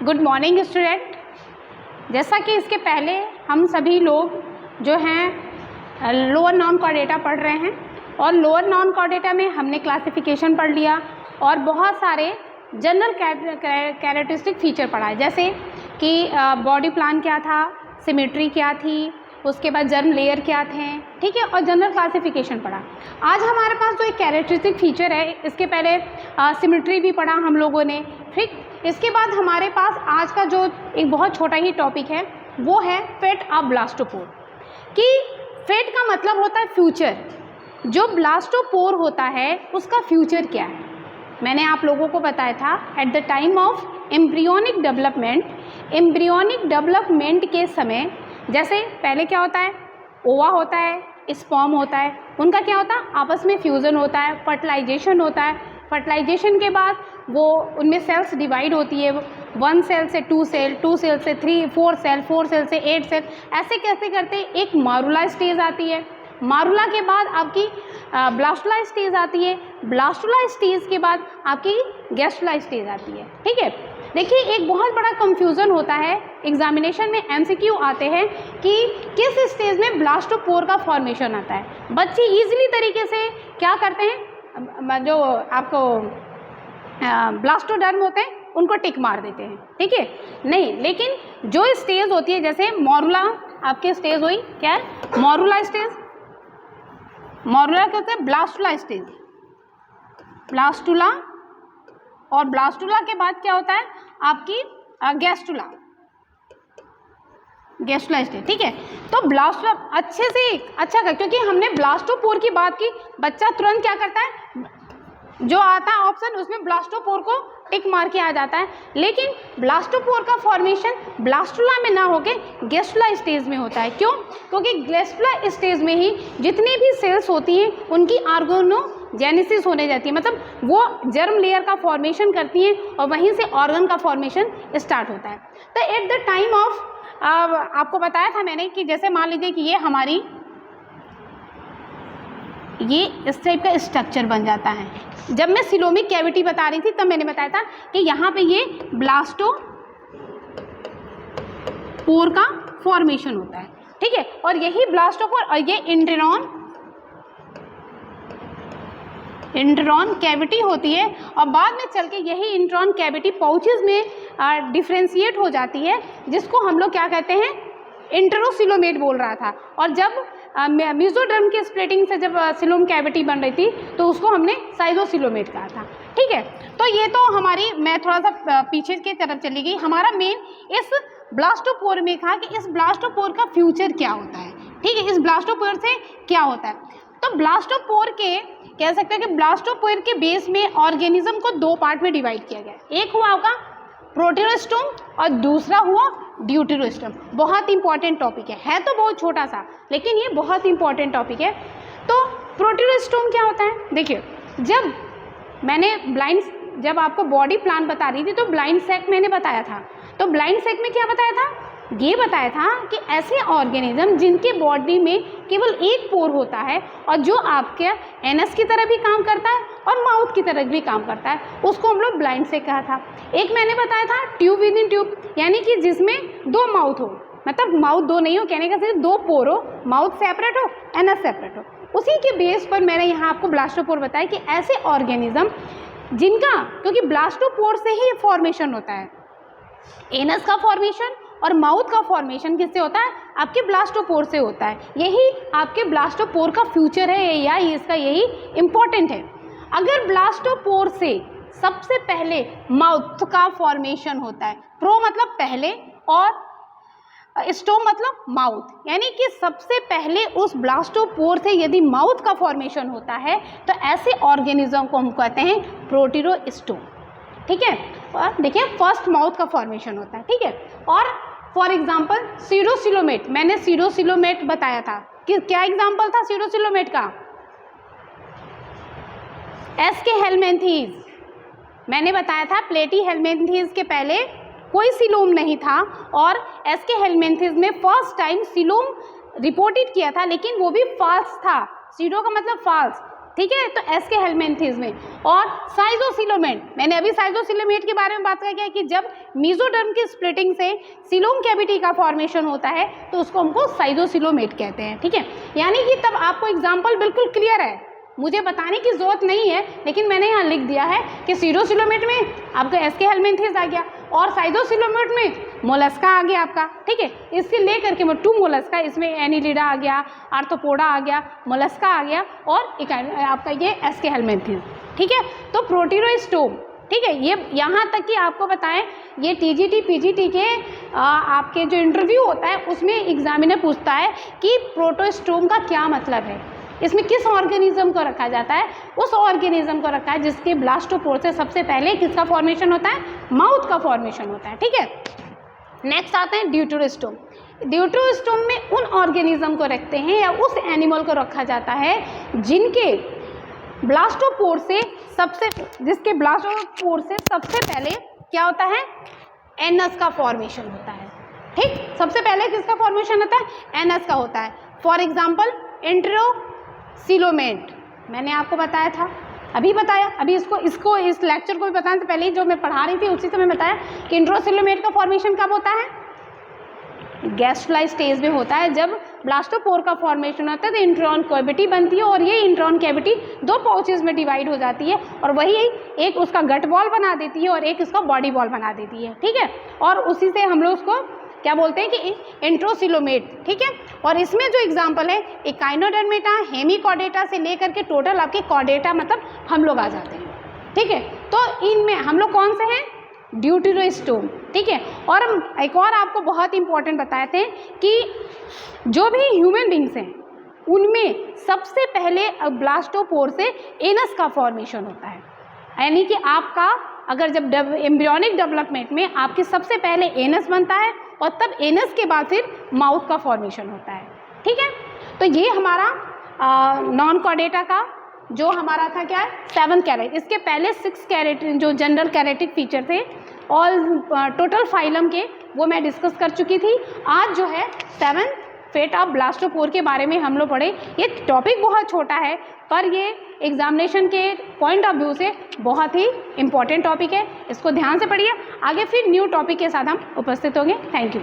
Good morning student. जैसा कि इसके पहले हम सभी लोग जो हैं लोअर नॉन कॉर्डेटा पढ़ रहे हैं और लोअर नॉन कॉर्डेटा में हमने क्लासिफिकेशन पढ़ लिया और बहुत सारे जनरल कैरेक्टरिस्टिक फीचर पढ़ा है, जैसे कि बॉडी प्लान क्या था, सिमेट्री क्या थी, उसके बाद जर्म लेयर क्या थे, ठीक है, और जनरल क्लासिफिकेशन पढ़ा। आज हमारे पास जो एक कैरेक्टरिस्टिक फीचर है, इसके पहले सिमेट्री भी पढ़ा हम लोगों ने, ठीक। इसके बाद हमारे पास आज का जो एक बहुत छोटा ही टॉपिक है वो है फेट ऑफ ब्लास्टोपोर। कि फेट का मतलब होता है फ्यूचर, जो ब्लास्टोपोर होता है उसका फ्यूचर क्या है। मैंने आप लोगों को बताया था at the time of embryonic development के समय, जैसे पहले क्या होता है, ओवा होता है, स्पर्म होता है, उनका क्या होता है, आपस में फ्यूज़न होता है, फर्टिलाइजेशन होता है। फर्टिलाइजेशन के बाद वो उनमें सेल्स डिवाइड होती है, 1 सेल से 2 सेल, 2 सेल से 3 4 सेल, 4 सेल से 8 सेल, ऐसे कैसे करते एक मारूला स्टेज आती है। मारूला के बाद आपकी ब्लास्टुला स्टेज आती है, ब्लास्टुला स्टेज के बाद आपकी गैस्ट्रुला स्टेज आती है, ठीक है। देखिए एक बहुत बड़ा कंफ्यूजन होता है, एग्जामिनेशन में एमसीक्यू आते हैं कि किस स्टेज में ब्लास्टोपोर का फॉर्मेशन आता है। बच्चे इजीली तरीके से क्या करते हैं, जो आपको ब्लास्टोडर्म होते हैं उनको टिक मार देते हैं, ठीक है। नहीं, लेकिन जो स्टेज होती है, जैसे मॉरूला आपके स्टेज हुई, क्या है, मॉरूला स्टेज, मॉरूला क्या होता है, ब्लास्टुला स्टेज, ब्लास्टुला, और ब्लास्टुला के बाद क्या होता है आपकी गैस्ट्रुला स्टेज, ठीक है। तो ब्लास्टुला अच्छे से अच्छा कर, क्योंकि हमने ब्लास्टोपोर की बात की, बच्चा तुरंत क्या करता है, जो आता है ऑप्शन उसमें ब्लास्टोपोर को टिक मार के आ जाता है। लेकिन ब्लास्टोपोर का फॉर्मेशन ब्लास्टुला में ना होके गैस्ट्रुला स्टेज में होता है। क्यों? क्योंकि गैस्ट्रुला स्टेज में ही जितनी भी सेल्स होती हैं उनकी ऑर्गेनोजेनेसिस होने जाती है, मतलब वो जर्म लेयर का फॉर्मेशन करती हैं और वहीं से ऑर्गन का फॉर्मेशन स्टार्ट होता है। तो एट द टाइम ऑफ आपको बताया था मैंने कि जैसे मान लीजिए कि ये हमारी ये इस टाइप का स्ट्रक्चर बन जाता है। जब मैं सिलोमिक कैविटी बता रही थी तब मैंने बताया था कि यहाँ पे ये ब्लास्टोपोर का फॉर्मेशन होता है, ठीक है। और यही ब्लास्टोपोर और ये इंट्रॉन कैविटी होती है और बाद में चल के यही इंट्रॉन कैविटी पाउचेस में डिफ्रेंशिएट हो जाती है, जिसको हम लोग क्या कहते हैं, इंटरोसिलोमेट बोल रहा था। और जब मेसोडर्म के स्प्लिटिंग से जब सिलोम कैविटी बन रही थी तो उसको हमने साइजोसिलोमेट कहा था, ठीक है। तो ये तो हमारी, मैं थोड़ा सा पीछे की तरफ चली गई, हमारा मेन इस ब्लास्टोपोर में था कि इस ब्लास्टोपोर का फ्यूचर क्या होता है, ठीक है, इस ब्लास्टोपोर से क्या होता है। तो ब्लास्टोपोर के कह सकते हैं कि ब्लास्टोपोर के बेस में ऑर्गेनिज्म को 2 पार्ट में डिवाइड किया गया। एक हुआ होगा प्रोटेरोस्टोम और दूसरा हुआ ड्यूटेरोस्टोम। बहुत इंपॉर्टेंट टॉपिक है तो बहुत छोटा सा, लेकिन ये बहुत इंपॉर्टेंट टॉपिक है। तो प्रोटेरोस्टोम क्या होता है, देखिए जब मैंने जब आपको बॉडी प्लान बता रही थी तो ब्लाइंड सेक मैंने बताया था। तो ब्लाइंड सेक में क्या बताया था, ये बताया था कि ऐसे ऑर्गेनिज्म जिनके बॉडी में केवल एक पोर होता है और जो आपके एनस की तरह भी काम करता है और माउथ की तरह भी काम करता है, उसको हम लोग ब्लाइंड से कहा था। एक मैंने बताया था ट्यूब विद इन ट्यूब, यानी कि जिसमें 2 माउथ हो, मतलब माउथ 2 नहीं हो, कहने का सिर्फ 2 पोर हो, माउथ सेपरेट हो, एनस सेपरेट हो। उसी के बेस पर मैंने यहाँ आपको ब्लास्टोपोर बताया कि ऐसे ऑर्गेनिज्म जिनका, क्योंकि ब्लास्टोपोर से ही फॉर्मेशन होता है, एनस का फॉर्मेशन और माउथ का फॉर्मेशन किससे होता है, आपके ब्लास्टोपोर से होता है। यही आपके ब्लास्टोपोर का फ्यूचर है या इसका यही इम्पोर्टेंट है। अगर ब्लास्टोपोर से सबसे पहले माउथ का फॉर्मेशन होता है, प्रो मतलब पहले और स्टोम मतलब माउथ, यानी कि सबसे पहले उस ब्लास्टोपोर से यदि माउथ का फॉर्मेशन होता है तो ऐसे ऑर्गेनिज्म को हम कहते हैं प्रोटेरोस्टोम, ठीक है। और देखिए फर्स्ट माउथ का फॉर्मेशन होता है, ठीक है। और फॉर एग्जाम्पल सीरोसिलोमेट, मैंने सीरोसिलोमेट बताया था कि क्या एग्जाम्पल था सीरोसिलोमेट का, एस के हेलमिंथेस, मैंने बताया था प्लेटी हेलमिंथेस के पहले कोई सिलोम नहीं था और एस के हेलमिंथेस में फर्स्ट टाइम सिलोम रिपोर्टेड किया था, लेकिन वो भी फॉल्स था। सीरो का मतलब फॉल्स, ठीक है, तो एस के हेलमिंथेस में। और साइजोसिलोमेट, मैंने अभी साइजोसिलोमेट के बारे में बात किया कि जब मेसोडर्म की स्प्लिटिंग से सिलोम कैविटी का फॉर्मेशन होता है तो उसको हमको साइजोसिलोमेट कहते हैं। ठीक है, यानी कि तब आपको एग्जाम्पल बिल्कुल क्लियर है, मुझे बताने की जरूरत नहीं है, लेकिन मैंने यहाँ लिख दिया है कि सीरोसिलोमेट में आपका एस के हेलमिंथेस आ गया और साइजोसिलोमेट में मोलस्का आ गया आपका। ठीक है, इसके लेकर के 2 मोलस्का, इसमें एनिलिडा आ गया, आर्थ्रोपोडा आ गया, मोलस्का आ गया और आपका ये एस के हेलमिंथेस। ठीक है, तो प्रोटीरोस्टोम, ठीक है, ये यहाँ तक कि आपको बताएं ये टीजीटी पीजीटी के आपके जो इंटरव्यू होता है उसमें एग्जामिनर पूछता है कि प्रोटोस्टोम का क्या मतलब है, इसमें किस ऑर्गेनिज्म को रखा जाता है, उस ऑर्गेनिज्म को रखा है जिसके ब्लास्टोपोर से सबसे पहले किसका फॉर्मेशन होता है, माउथ का फॉर्मेशन होता है। ठीक है, नेक्स्ट आते हैं ड्यूटेरोस्टोम। ड्यूटेरोस्टोम में उन ऑर्गेनिज्म को रखते हैं या उस एनिमल को रखा जाता है जिनके ब्लास्टोपोर से सबसे पहले क्या होता है, एनस का फॉर्मेशन होता है। ठीक, सबसे पहले किसका फॉर्मेशन होता है, एनस का होता है। फॉर एग्जाम्पल इंट्रोसिलोमेट, मैंने आपको बताया था, अभी बताया, अभी इसको इस लेक्चर को भी बताने से पहले जो मैं पढ़ा रही थी उसी से मैं बताया कि इंट्रोसिलोमेट का फॉर्मेशन कब होता है, गैस्ट्रोलाइज स्टेज में होता है। जब ब्लास्टोपोर का फॉर्मेशन होता है तो इंट्रॉन कैविटी बनती है और ये इंट्रॉन कैविटी 2 पाउचेज में डिवाइड हो जाती है और वही एक उसका गट वॉल बना देती है और एक इसका बॉडी वॉल बना देती है। ठीक है, और उसी से हम लोग उसको क्या बोलते हैं कि इंट्रोसिलोमेट। ठीक है, और इसमें जो एग्जाम्पल है एकाइनोडर्मेटा, हेमिकॉर्डेटा से लेकर के टोटल आपके कॉर्डेटा मतलब हम लोग आ जाते हैं। ठीक है, तो इनमें हम लोग कौन से हैं, ड्यूटेरोस्टोम। ठीक है, और हम एक और आपको बहुत इंपॉर्टेंट बताए थे कि जो भी ह्यूमन बींग्स हैं उनमें सबसे पहले ब्लास्टोपोर से एनस का फॉर्मेशन होता है, यानी कि आपका अगर जब एम्ब्रियोनिक डेवलपमेंट में आपके सबसे पहले एनस बनता है और तब एनस के बाद फिर माउथ का फॉर्मेशन होता है। ठीक है, तो ये हमारा नॉन कॉर्डेटा का जो हमारा था क्या है 7 कैरेट, इसके पहले 6 कैरेट जो जनरल कैरेटिक फीचर थे ऑल टोटल फाइलम के वो मैं डिस्कस कर चुकी थी। आज जो है 7 फेट ऑफ ब्लास्टोपोर के बारे में हम लोग पढ़े। ये टॉपिक बहुत छोटा है पर ये एग्जामिनेशन के पॉइंट ऑफ व्यू से बहुत ही इम्पॉर्टेंट टॉपिक है, इसको ध्यान से पढ़िए। आगे फिर न्यू टॉपिक के साथ हम उपस्थित होंगे। Thank you.